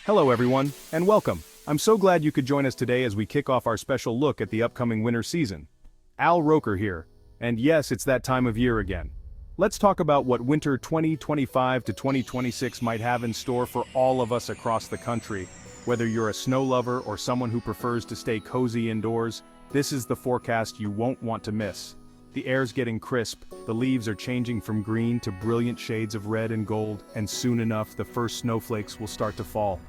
Hello everyone, and welcome. I'm so glad you could join us today as we kick off our special look at the upcoming winter season. Al Roker here, and yes, it's that time of year again. Let's talk about what winter 2025 to 2026 might have in store for all of us across the country. Whether you're a snow lover or someone who prefers to stay cozy indoors, this is the forecast you won't want to miss. The air's getting crisp, the leaves are changing from green to brilliant shades of red and gold, and soon enough the first snowflakes will start to fall.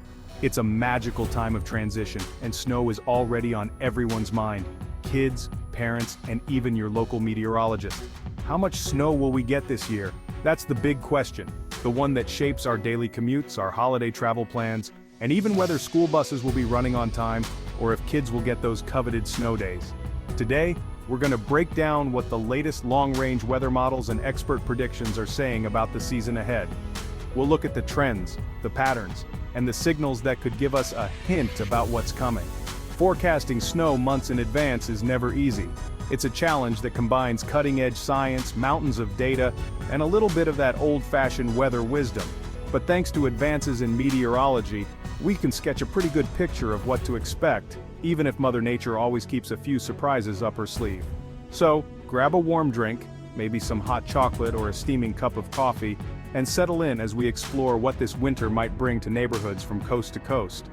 It's a magical time of transition, and snow is already on everyone's mind. Kids, parents, and even your local meteorologist. How much snow will we get this year? That's the big question, the one that shapes our daily commutes, our holiday travel plans, and even whether school buses will be running on time, or if kids will get those coveted snow days. Today, we're going to break down what the latest long-range weather models and expert predictions are saying about the season ahead. We'll look at the trends, the patterns, and the signals that could give us a hint about what's coming. Forecasting snow months in advance is never easy. It's a challenge that combines cutting-edge science, mountains of data, and a little bit of that old-fashioned weather wisdom. But thanks to advances in meteorology, we can sketch a pretty good picture of what to expect, even if Mother Nature always keeps a few surprises up her sleeve. So, grab a warm drink, maybe some hot chocolate or a steaming cup of coffee, and settle in as we explore what this winter might bring to neighborhoods from coast to coast.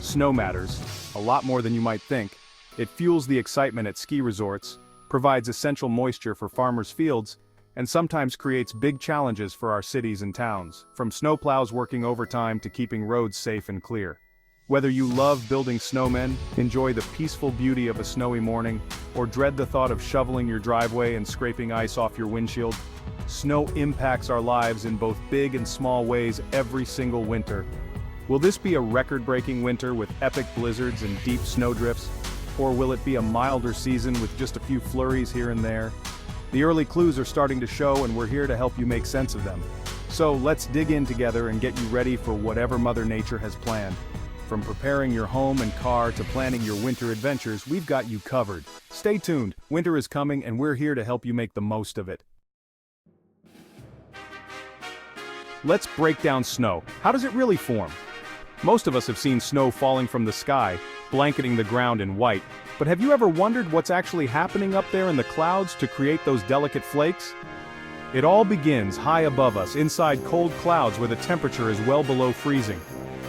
Snow matters, a lot more than you might think. It fuels the excitement at ski resorts, provides essential moisture for farmers' fields, and sometimes creates big challenges for our cities and towns, from snowplows working overtime to keeping roads safe and clear. Whether you love building snowmen, enjoy the peaceful beauty of a snowy morning, or dread the thought of shoveling your driveway and scraping ice off your windshield, snow impacts our lives in both big and small ways every single winter. Will this be a record-breaking winter with epic blizzards and deep snowdrifts? Or will it be a milder season with just a few flurries here and there? The early clues are starting to show, and we're here to help you make sense of them. So let's dig in together and get you ready for whatever Mother Nature has planned. From preparing your home and car to planning your winter adventures, we've got you covered. Stay tuned, winter is coming and we're here to help you make the most of it. Let's break down snow. How does it really form? Most of us have seen snow falling from the sky, blanketing the ground in white, but have you ever wondered what's actually happening up there in the clouds to create those delicate flakes? It all begins high above us, inside cold clouds where the temperature is well below freezing.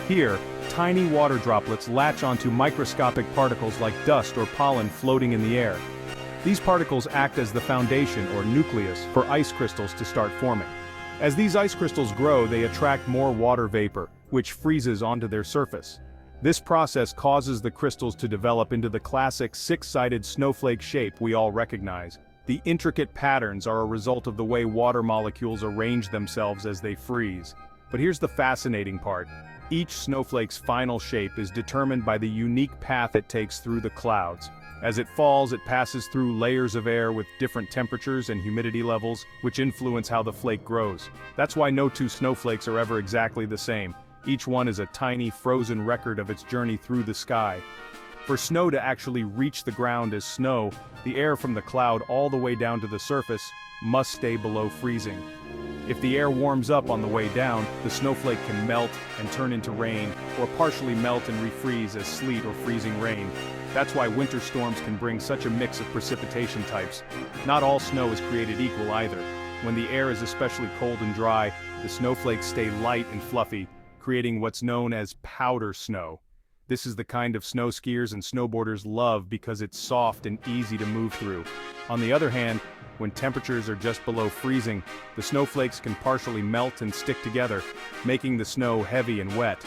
Here, tiny water droplets latch onto microscopic particles like dust or pollen floating in the air. These particles act as the foundation or nucleus for ice crystals to start forming. As these ice crystals grow, they attract more water vapor, which freezes onto their surface. This process causes the crystals to develop into the classic six-sided snowflake shape we all recognize. The intricate patterns are a result of the way water molecules arrange themselves as they freeze. But here's the fascinating part. Each snowflake's final shape is determined by the unique path it takes through the clouds. As it falls, it passes through layers of air with different temperatures and humidity levels, which influence how the flake grows. That's why no two snowflakes are ever exactly the same. Each one is a tiny, frozen record of its journey through the sky. For snow to actually reach the ground as snow, the air from the cloud all the way down to the surface must stay below freezing. If the air warms up on the way down, the snowflake can melt and turn into rain, or partially melt and refreeze as sleet or freezing rain. That's why winter storms can bring such a mix of precipitation types. Not all snow is created equal either. When the air is especially cold and dry, the snowflakes stay light and fluffy, creating what's known as powder snow. This is the kind of snow skiers and snowboarders love because it's soft and easy to move through. On the other hand, when temperatures are just below freezing, the snowflakes can partially melt and stick together, making the snow heavy and wet.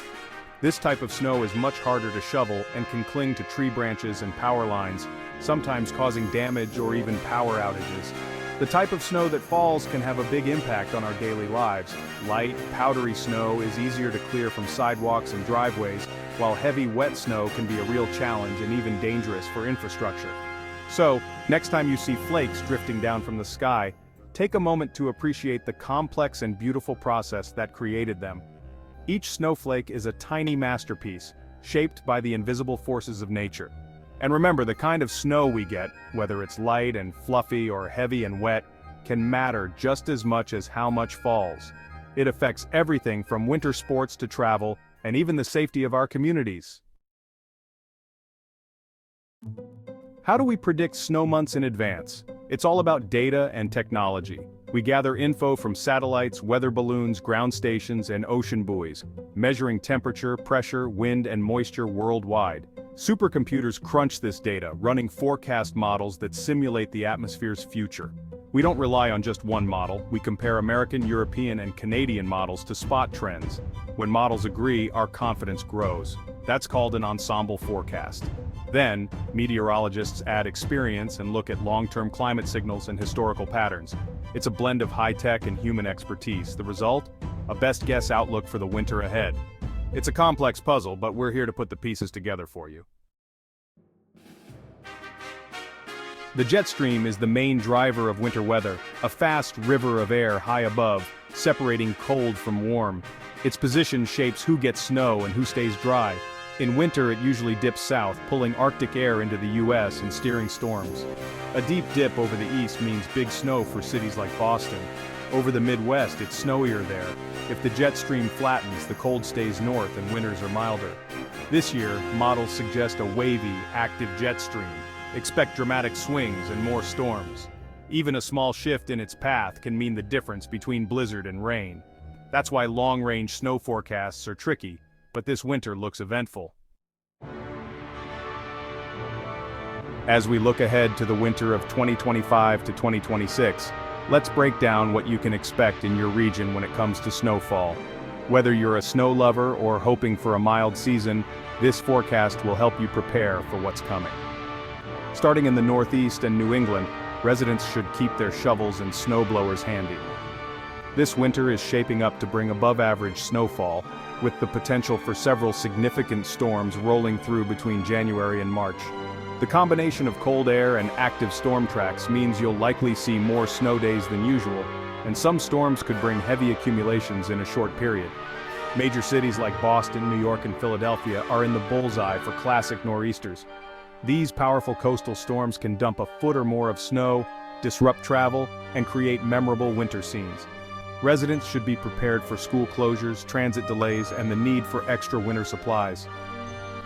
This type of snow is much harder to shovel and can cling to tree branches and power lines, sometimes causing damage or even power outages. The type of snow that falls can have a big impact on our daily lives. Light, powdery snow is easier to clear from sidewalks and driveways, while heavy, wet snow can be a real challenge and even dangerous for infrastructure. So, next time you see flakes drifting down from the sky, take a moment to appreciate the complex and beautiful process that created them. Each snowflake is a tiny masterpiece, shaped by the invisible forces of nature. And remember, the kind of snow we get, whether it's light and fluffy or heavy and wet, can matter just as much as how much falls. It affects everything from winter sports to travel, and even the safety of our communities. How do we predict snow months in advance? It's all about data and technology. We gather info from satellites, weather balloons, ground stations, and ocean buoys, measuring temperature, pressure, wind, and moisture worldwide. Supercomputers crunch this data, running forecast models that simulate the atmosphere's future. We don't rely on just one model, we compare American, European, and Canadian models to spot trends. When models agree, our confidence grows. That's called an ensemble forecast. Then, meteorologists add experience and look at long-term climate signals and historical patterns. It's a blend of high-tech and human expertise. The result? A best-guess outlook for the winter ahead. It's a complex puzzle, but we're here to put the pieces together for you. The jet stream is the main driver of winter weather, a fast river of air high above, separating cold from warm. Its position shapes who gets snow and who stays dry. In winter, it usually dips south, pulling Arctic air into the US and steering storms. A deep dip over the east means big snow for cities like Boston. Over the Midwest, it's snowier there. If the jet stream flattens, the cold stays north and winters are milder. This year, models suggest a wavy, active jet stream. Expect dramatic swings and more storms. Even a small shift in its path can mean the difference between blizzard and rain. That's why long-range snow forecasts are tricky, but this winter looks eventful. As we look ahead to the winter of 2025 to 2026, let's break down what you can expect in your region when it comes to snowfall. Whether you're a snow lover or hoping for a mild season, this forecast will help you prepare for what's coming. Starting in the Northeast and New England, residents should keep their shovels and snowblowers handy. This winter is shaping up to bring above-average snowfall, with the potential for several significant storms rolling through between January and March. The combination of cold air and active storm tracks means you'll likely see more snow days than usual, and some storms could bring heavy accumulations in a short period. Major cities like Boston, New York, and Philadelphia are in the bullseye for classic nor'easters. These powerful coastal storms can dump a foot or more of snow, disrupt travel, and create memorable winter scenes. Residents should be prepared for school closures, transit delays, and the need for extra winter supplies.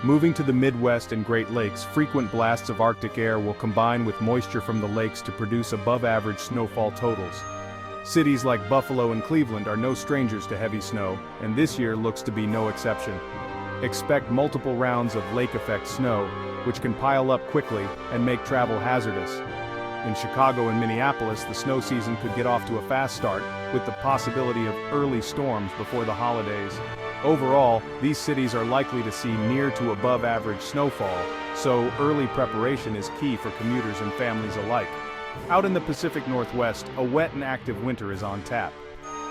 Moving to the Midwest and Great Lakes, frequent blasts of Arctic air will combine with moisture from the lakes to produce above-average snowfall totals. Cities like Buffalo and Cleveland are no strangers to heavy snow, and this year looks to be no exception. Expect multiple rounds of lake-effect snow, which can pile up quickly and make travel hazardous. In Chicago and Minneapolis, the snow season could get off to a fast start, with the possibility of early storms before the holidays. Overall, these cities are likely to see near to above average snowfall, so early preparation is key for commuters and families alike. Out in the Pacific Northwest, a wet and active winter is on tap.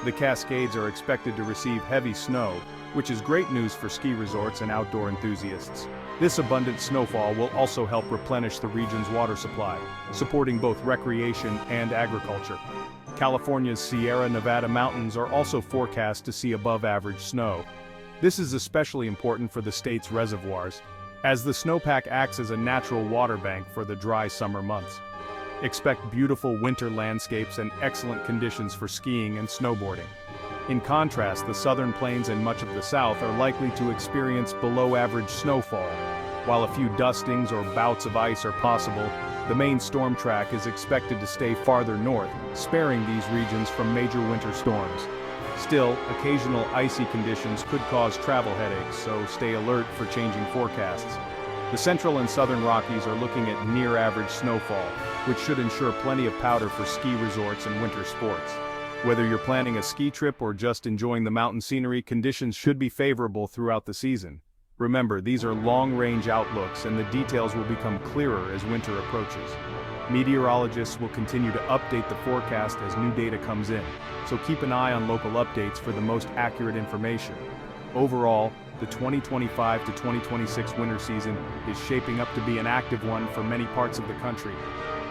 The Cascades are expected to receive heavy snow, which is great news for ski resorts and outdoor enthusiasts. This abundant snowfall will also help replenish the region's water supply, supporting both recreation and agriculture. California's Sierra Nevada mountains are also forecast to see above-average snow. This is especially important for the state's reservoirs, as the snowpack acts as a natural water bank for the dry summer months. Expect beautiful winter landscapes and excellent conditions for skiing and snowboarding. In contrast, the southern plains and much of the south are likely to experience below-average snowfall. While a few dustings or bouts of ice are possible, the main storm track is expected to stay farther north, sparing these regions from major winter storms. Still, occasional icy conditions could cause travel headaches, so stay alert for changing forecasts. The central and southern Rockies are looking at near-average snowfall, which should ensure plenty of powder for ski resorts and winter sports. Whether you're planning a ski trip or just enjoying the mountain scenery, conditions should be favorable throughout the season. Remember, these are long-range outlooks and the details will become clearer as winter approaches. Meteorologists will continue to update the forecast as new data comes in, so keep an eye on local updates for the most accurate information. Overall, the 2025 to 2026 winter season is shaping up to be an active one for many parts of the country.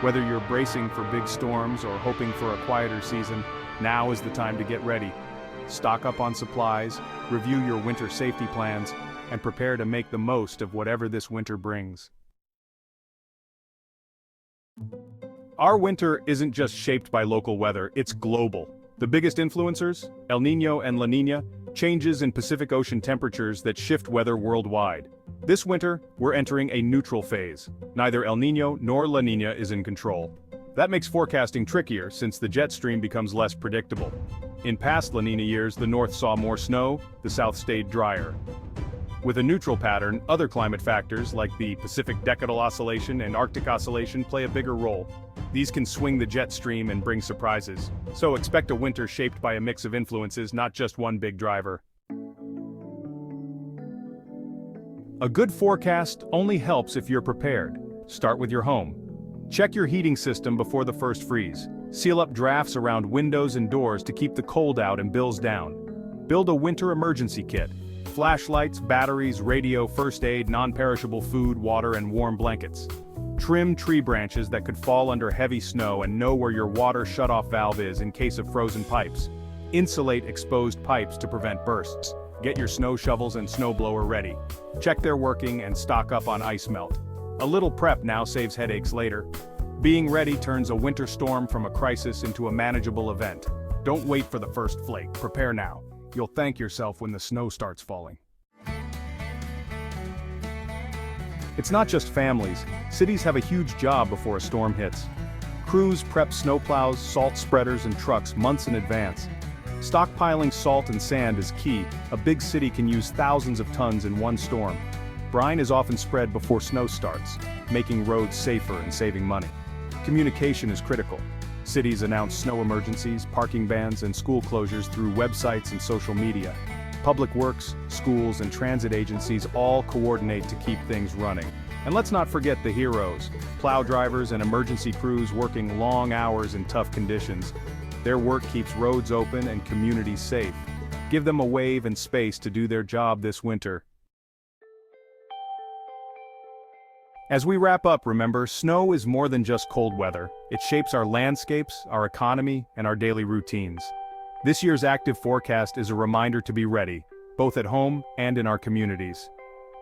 Whether you're bracing for big storms or hoping for a quieter season, now is the time to get ready. Stock up on supplies, review your winter safety plans, and prepare to make the most of whatever this winter brings. Our winter isn't just shaped by local weather, it's global. The biggest influencers, El Niño and La Niña, Changes in Pacific Ocean temperatures that shift weather worldwide. This winter, we're entering a neutral phase. Neither El Niño nor La Niña is in control. That makes forecasting trickier since the jet stream becomes less predictable. In past La Niña years, the north saw more snow, the south stayed drier. With a neutral pattern, other climate factors like the Pacific Decadal Oscillation and Arctic Oscillation play a bigger role. These can swing the jet stream and bring surprises. So expect a winter shaped by a mix of influences, not just one big driver. A good forecast only helps if you're prepared. Start with your home. Check your heating system before the first freeze. Seal up drafts around windows and doors to keep the cold out and bills down. Build a winter emergency kit. Flashlights, batteries, radio, first aid, non-perishable food, water, and warm blankets. Trim tree branches that could fall under heavy snow and know where your water shutoff valve is in case of frozen pipes. Insulate exposed pipes to prevent bursts. Get your snow shovels and snowblower ready. Check they're working and stock up on ice melt. A little prep now saves headaches later. Being ready turns a winter storm from a crisis into a manageable event. Don't wait for the first flake, prepare now. You'll thank yourself when the snow starts falling. It's not just families, cities have a huge job before a storm hits. Crews prep snowplows, salt spreaders, and trucks months in advance. Stockpiling salt and sand is key. A big city can use thousands of tons in one storm. Brine is often spread before snow starts, making roads safer and saving money. Communication is critical. Cities announce snow emergencies, parking bans, and school closures through websites and social media. Public works, schools, and transit agencies all coordinate to keep things running. And let's not forget the heroes, plow drivers and emergency crews working long hours in tough conditions. Their work keeps roads open and communities safe. Give them a wave and space to do their job this winter. As we wrap up, remember, snow is more than just cold weather. It shapes our landscapes, our economy, and our daily routines. This year's active forecast is a reminder to be ready, both at home and in our communities.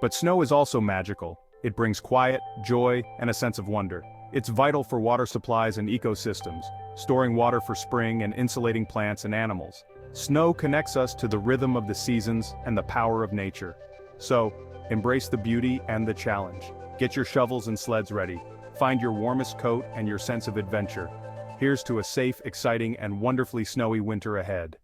But snow is also magical. It brings quiet, joy, and a sense of wonder. It's vital for water supplies and ecosystems, storing water for spring and insulating plants and animals. Snow connects us to the rhythm of the seasons and the power of nature. So, embrace the beauty and the challenge. Get your shovels and sleds ready. Find your warmest coat and your sense of adventure. Here's to a safe, exciting, and wonderfully snowy winter ahead.